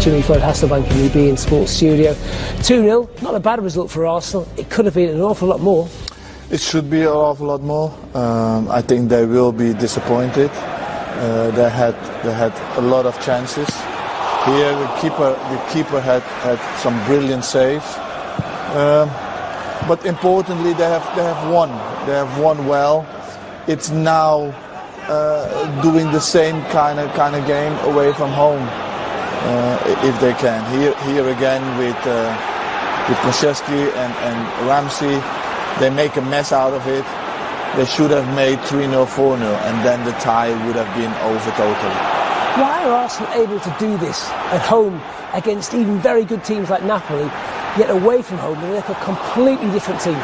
Jimmy Floyd Hasselbank in the beIN Sports studio. 2-0, not a bad result for Arsenal. It could have been an awful lot more. It should be an awful lot more. I think they will be disappointed. They had a lot of chances. Here the keeper had some brilliant saves. But importantly, they have won. They have won well. It's now doing the same kind of game away from home, if they can. Here again with Koscielny and Ramsey, they make a mess out of it. They should have made 3-0, 4-0, and then the tie would have been over totally. Why are Arsenal able to do this at home against even very good teams like Napoli, yet away from home they're like a completely different team?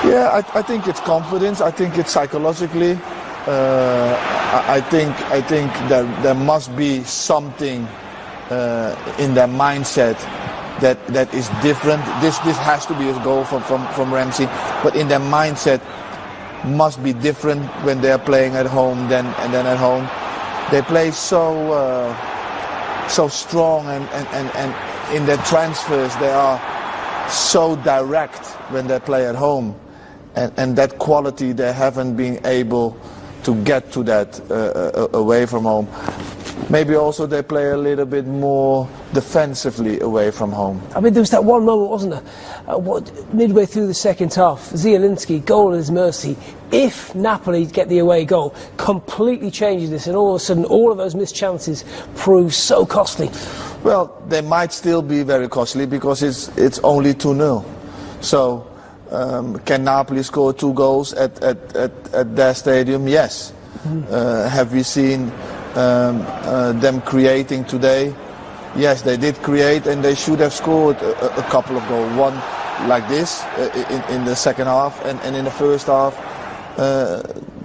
Yeah, I think it's confidence. I think it's psychologically. I think that there must be something in their mindset that is different. This has to be a goal from Ramsey, but in their mindset must be different when they are playing at home than at home. They play so strong and in their transfers they are so direct when they play at home, and that quality they haven't been able to get to that away from home. Maybe also they play a little bit more defensively away from home. I mean, there was that one moment, wasn't there? Midway through the second half, Zielinski, goal at his mercy. If Napoli get the away goal, completely changes this, and all of a sudden all of those missed chances prove so costly. Well, they might still be very costly because it's only 2-0. So can Napoli score 2 goals at their stadium? Yes. Have we seen them creating today? Yes, they did create, and they should have scored a couple of goals. One like this in the second half, and in the first half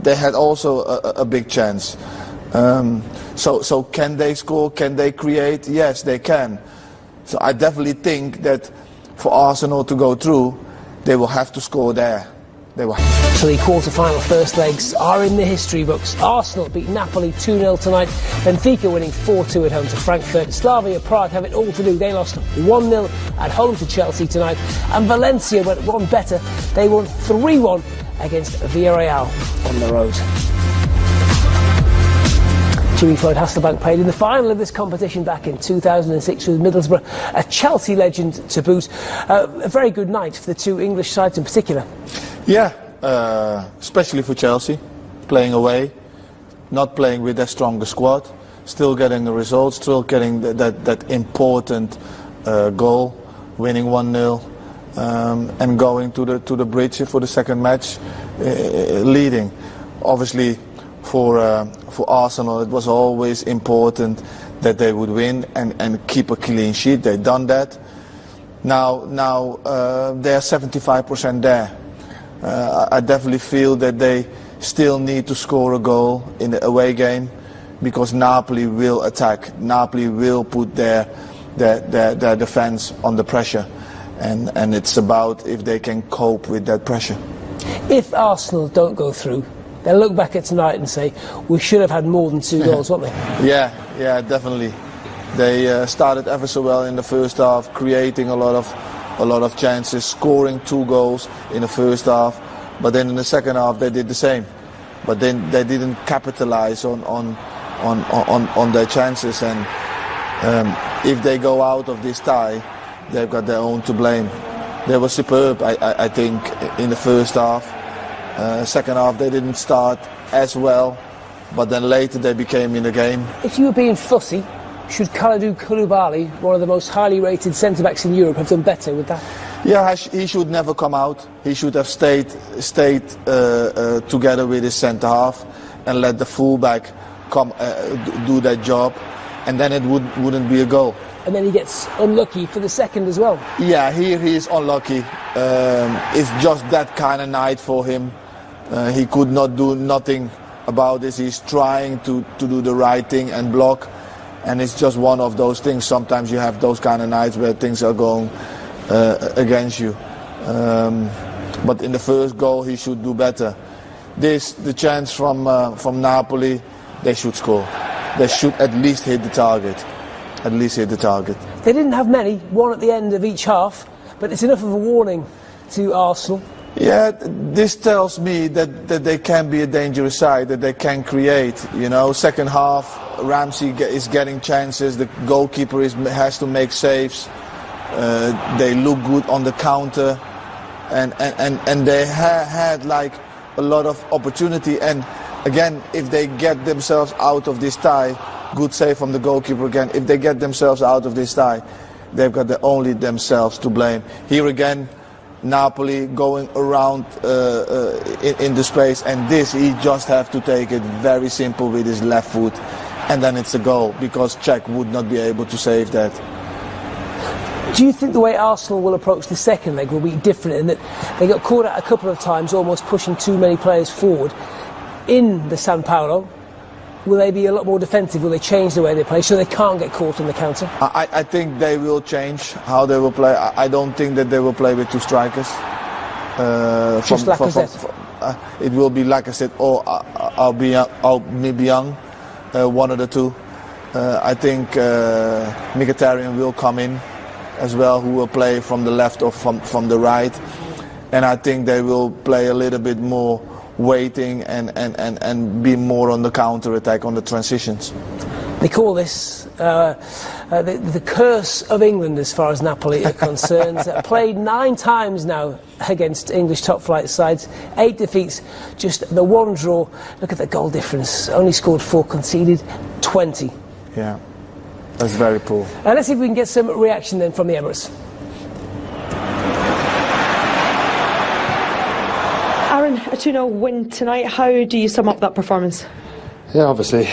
they had also a big chance. So can they score? Can they create? Yes, they can. So I definitely think that for Arsenal to go through, they will have to score there. So the quarter-final first legs are in the history books. Arsenal beat Napoli 2-0 tonight. Benfica winning 4-2 at home to Frankfurt. Slavia Prague have it all to do. They lost 1-0 at home to Chelsea tonight. And Valencia went one better. They won 3-1 against Villarreal on the road. Jimmy Floyd Hasselbank played in the final of this competition back in 2006 with Middlesbrough, a Chelsea legend to boot. A very good night for the two English sides in particular. Yeah, especially for Chelsea, playing away, not playing with their strongest squad, still getting the results, still getting that important goal, winning 1-0, and going to the bridge for the second match, leading. Obviously, for Arsenal, it was always important that they would win and keep a clean sheet. They've done that. Now they are 75% there. I definitely feel that they still need to score a goal in the away game, because Napoli will attack. Napoli will put their defense under pressure, and it's about if they can cope with that pressure. If Arsenal don't go through, they'll look back at tonight and say, we should have had more than 2 goals, won't they? Yeah, definitely. They started ever so well in the first half, creating a lot of chances, scoring 2 goals in the first half, but then in the second half they did the same. But then they didn't capitalize on their chances, and if they go out of this tie, they've got their own to blame. They were superb, I think, in the first half. Second half they didn't start as well, but then later they became in the game. If you were being fussy, should Kalidou Koulibaly, one of the most highly rated centre-backs in Europe, have done better with that? Yeah, he should never come out. He should have stayed together with his centre-half and let the full-back come do that job, and then it wouldn't be a goal. And then he gets unlucky for the second as well. Yeah, here he is unlucky. It's just that kind of night for him. He could not do nothing about this. He's trying to do the right thing and block, and it's just one of those things. Sometimes you have those kind of nights where things are going against you. But in the first goal he should do better. The chance from Napoli, they should score. They should at least hit the target. at least hit the target. They didn't have many, one at the end of each half, but it's enough of a warning to Arsenal. Yeah, this tells me that they can be a dangerous side, that they can create. You know, second half, Ramsey is getting chances, the goalkeeper has to make saves. They look good on the counter, and they had like a lot of opportunity. And again, if they get themselves out of this tie, good save from the goalkeeper again. If they get themselves out of this tie, they've got only themselves to blame. Here again, Napoli going around in the space, and this he just have to take it very simple with his left foot, and then it's a goal, because Cech would not be able to save that. Do you think the way Arsenal will approach the second leg will be different, in that they got caught out a couple of times almost pushing too many players forward in the San Paolo? Will they be a lot more defensive? Will they change the way they play so they can't get caught on the counter? I think they will change how they will play. I don't think that they will play with two strikers. Just Lacazette? It will be Lacazette or Aubameyang, one of the two. I think Mkhitaryan will come in as well, who will play from the left or from the right. And I think they will play a little bit more waiting and be more on the counter attack, on the transitions. They call this the curse of England as far as Napoli are concerned. Played 9 times now against English top flight sides, 8 defeats, just the 1 draw. Look at the goal difference, only scored 4, conceded 20. Yeah, that's very poor. Let's see if we can get some reaction then from the Emirates. Aaron, a 2-0 win tonight. How do you sum up that performance? Yeah, obviously,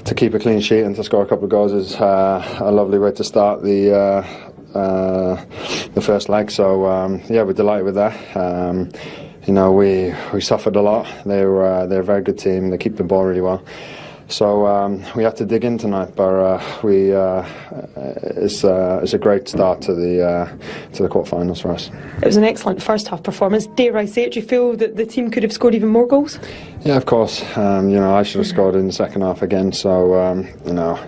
to keep a clean sheet and to score a couple of goals is a lovely way to start the first leg. So yeah, we're delighted with that. You know, we suffered a lot. They're a very good team. They keep the ball really well. So we had to dig in tonight, but it's a great start to the quarterfinals for us. It was an excellent first half performance. Dare I say it? Do you feel that the team could have scored even more goals? Yeah, of course. You know, I should have scored in the second half again. So you know,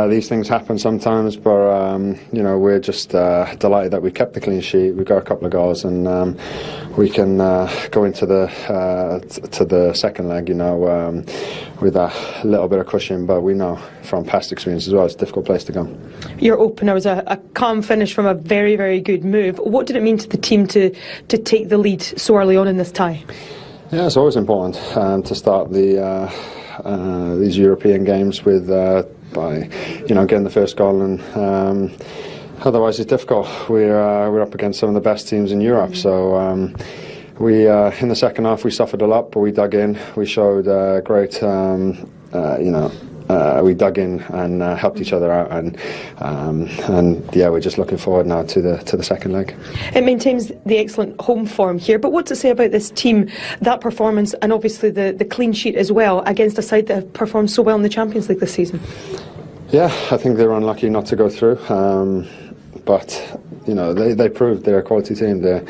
these things happen sometimes, but you know, we're just delighted that we kept the clean sheet. We got a couple of goals, and we can go into the second leg, you know, with a little bit of cushion. But we know from past experience as well, it's a difficult place to go. Your opener was a calm finish from a very, very good move. What did it mean to the team to take the lead so early on in this tie? Yeah, it's always important to start these European games with by getting the first goal, and otherwise it's difficult. We're up against some of the best teams in Europe, so we in the second half we suffered a lot, but we dug in. We showed great we dug in and helped each other out, and yeah, we're just looking forward now to the second leg. It maintains the excellent home form here, but what's it say about this team, that performance, and obviously the clean sheet as well, against a side that have performed so well in the Champions League this season? Yeah, I think they were unlucky not to go through, but you know, they proved they're a quality team. They're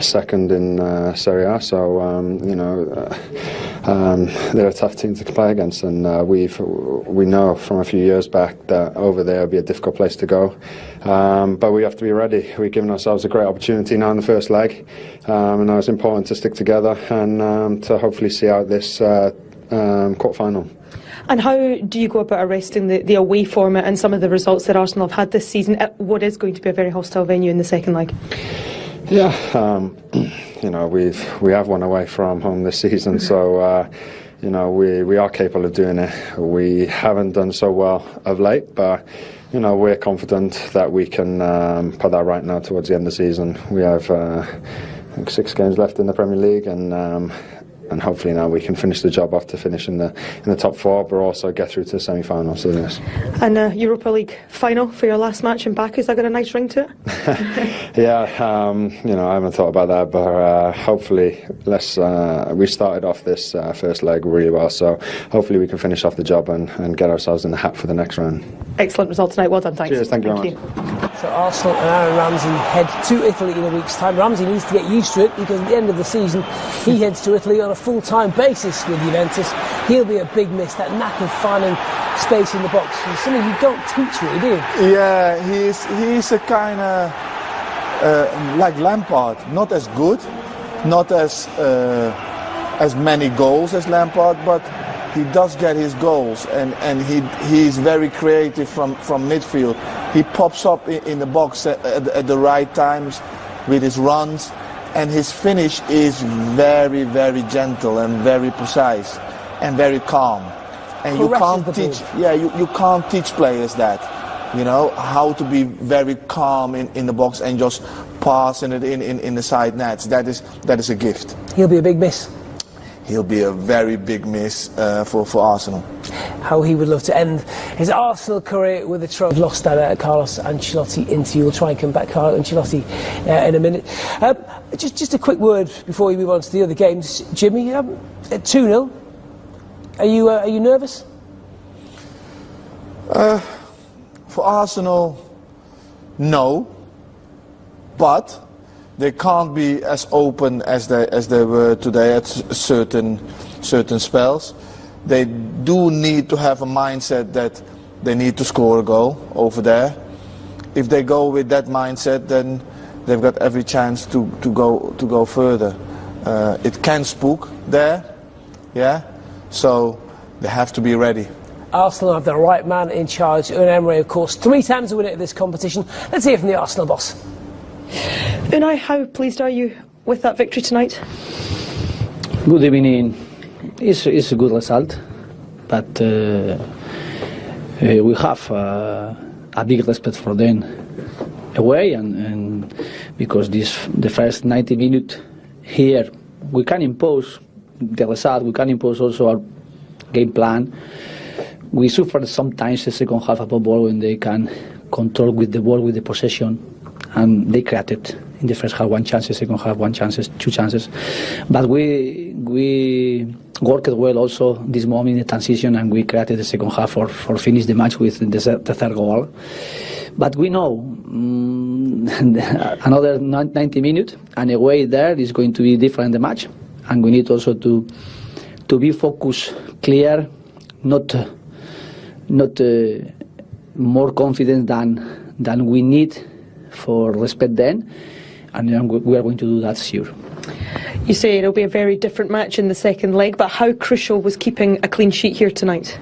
second in Serie A, so you know, they're a tough team to play against, and we know from a few years back that over there will be a difficult place to go, but we have to be ready. We've given ourselves a great opportunity now in the first leg, and now it's important to stick together and to hopefully see out this quarter-final. And how do you go about arresting the away format and some of the results that Arsenal have had this season at what is going to be a very hostile venue in the second leg? Yeah, you know, we have won away from home this season, so you know, we are capable of doing it. We haven't done so well of late, but you know, we're confident that we can put that right now towards the end of the season. We have I think 6 games left in the Premier League, and hopefully now we can finish the job off to finish in the top 4, but also get through to the semi-finals. So yes. And Europa League final for your last match in Baku, has that got a nice ring to it? Yeah, you know, I haven't thought about that, but hopefully we started off this first leg really well, so hopefully we can finish off the job and get ourselves in the hat for the next round. Excellent result tonight. Well done. Thanks. Cheers. Thank you very much. So Arsenal and Aaron Ramsey head to Italy in a week's time. Ramsey needs to get used to it because at the end of the season he heads to Italy on a full-time basis with Juventus. He'll be a big miss, that knack of finding space in the box. It's something you don't teach really, do you? Yeah, he's a kind of like Lampard, not as good, not as many goals as Lampard, but he does get his goals, and he's very creative from midfield. He pops up in the box at the right times with his runs, and his finish is very, very gentle and very precise and very calm. And you can't teach, you can't teach players that, you know, how to be very calm in the box and just passing it in the side nets. That is a gift. He'll be a big miss. He'll be a very big miss for Arsenal. How he would love to end his Arsenal career with a trophy. We've lost that Carlos Ancelotti interview. We'll try and come back, Carlo Ancelotti, in a minute. Just a quick word before we move on to the other games. Jimmy, at 2-0, are you nervous? For Arsenal, no, but they can't be as open as they were today at certain spells. They do need to have a mindset that they need to score a goal over there. If they go with that mindset, then they've got every chance to go further. It can spook there, yeah. So they have to be ready. Arsenal have the right man in charge. Unai Emery, of course, 3 times a winner at this competition. Let's hear from the Arsenal boss. Unai, how pleased are you with that victory tonight? Good evening. It's a good result, but we have a big respect for them away, and because the first 90 minutes here we can impose the result, we can impose also our game plan. We suffered sometimes the second half of the ball when they can control with the ball, with the possession, and they created in the first half 1 chance, the second half 1 chance, 2 chances. But we worked well also this moment in the transition, and we created the second half for finish the match with the third goal. But we know another 90 minutes, and away there is going to be different the match, and we need also to be focused, clear, not more confident than we need for respect then, and we are going to do that, sure. You say it'll be a very different match in the second leg, but how crucial was keeping a clean sheet here tonight?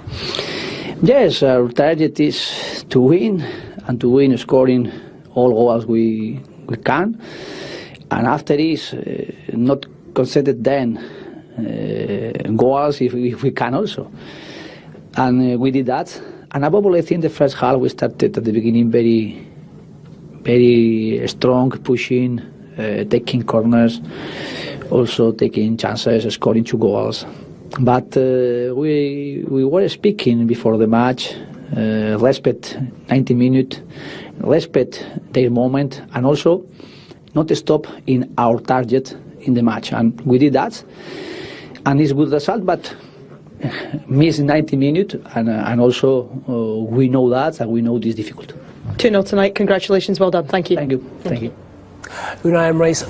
Yes, our target is to win, and to win scoring all goals we can, and after this not conceded then goals if we can also, and we did that. And above all, I think the first half we started at the beginning very strong, pushing, taking corners, also taking chances, scoring 2 goals. But we were speaking before the match, respect 90 minutes, respect their moment, and also not stop in our target in the match. And we did that, and it's good result, but miss 90 minutes, and also we know that, and we know this difficult. 2-0 tonight. Congratulations, well done. Thank you. Thank you. Thank you. Unai Emery's